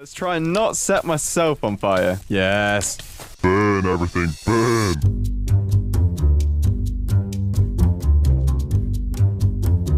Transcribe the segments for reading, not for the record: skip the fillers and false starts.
Let's try and not set myself on fire. Yes. Burn everything, burn.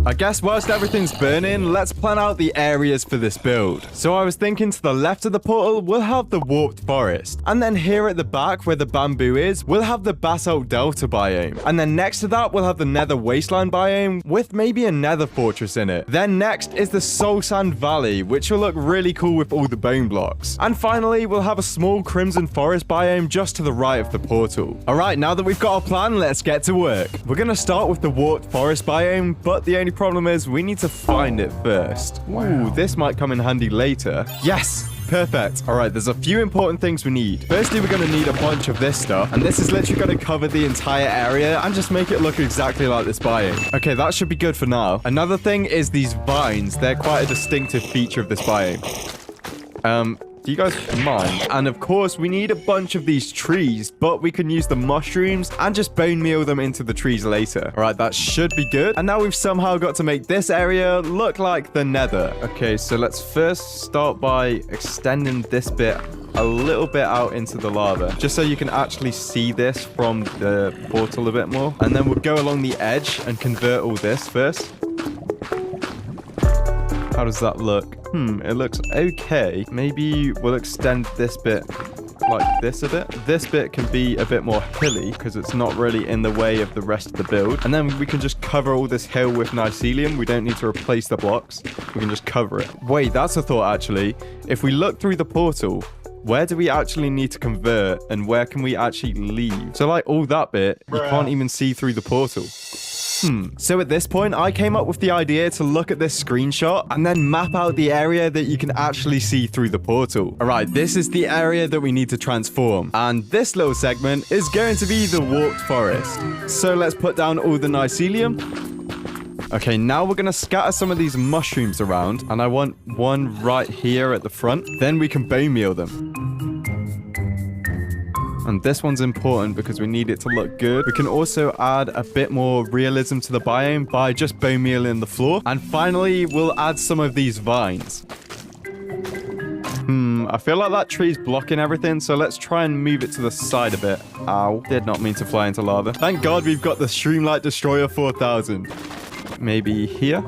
I guess whilst everything's burning, let's plan out the areas for this build. So I was thinking to the left of the portal, we'll have the warped forest. And then here at the back where the bamboo is, we'll have the basalt delta biome. And then next to that, we'll have the nether wasteland biome with maybe a nether fortress in it. Then next is the soul sand valley, which will look really cool with all the bone blocks. And finally, we'll have a small crimson forest biome just to the right of the portal. All right, now that we've got our plan, let's get to work. We're going to start with the warped forest biome, but the only problem is we need to find it first. Ooh, this might come in handy later. Yes! Perfect. All right, there's a few important things we need. Firstly, we're going to need a bunch of this stuff, and this is literally going to cover the entire area and just make it look exactly like this biome. Okay, that should be good for now. Another thing is these vines. They're quite a distinctive feature of this biome. Do you guys mind? And of course, we need a bunch of these trees, but we can use the mushrooms and just bone meal them into the trees later. All right, that should be good. And now we've somehow got to make this area look like the nether. Okay, so let's first start by extending this bit a little bit out into the lava, just so you can actually see this from the portal a bit more. And then we'll go along the edge and convert all this first. How does that look? It looks okay. Maybe we'll extend this bit like this a bit. This bit can be a bit more hilly because it's not really in the way of the rest of the build. And then we can just cover all this hill with mycelium. We don't need to replace the blocks. We can just cover it. Wait, that's a thought actually. If we look through the portal, where do we actually need to convert and where can we actually leave? So like all that bit, you can't even see through the portal. So at this point, I came up with the idea to look at this screenshot and then map out the area that you can actually see through the portal. All right, this is the area that we need to transform. And this little segment is going to be the warped forest. So let's put down all the mycelium. Okay, now we're going to scatter some of these mushrooms around. And I want one right here at the front. Then we can bone meal them. And this one's important because we need it to look good. We can also add a bit more realism to the biome by just bone mealing the floor. And finally, we'll add some of these vines. I feel like that tree's blocking everything, so let's try and move it to the side a bit. Ow, did not mean to fly into lava. Thank God we've got the Shroomlight Destroyer 4000. Maybe here?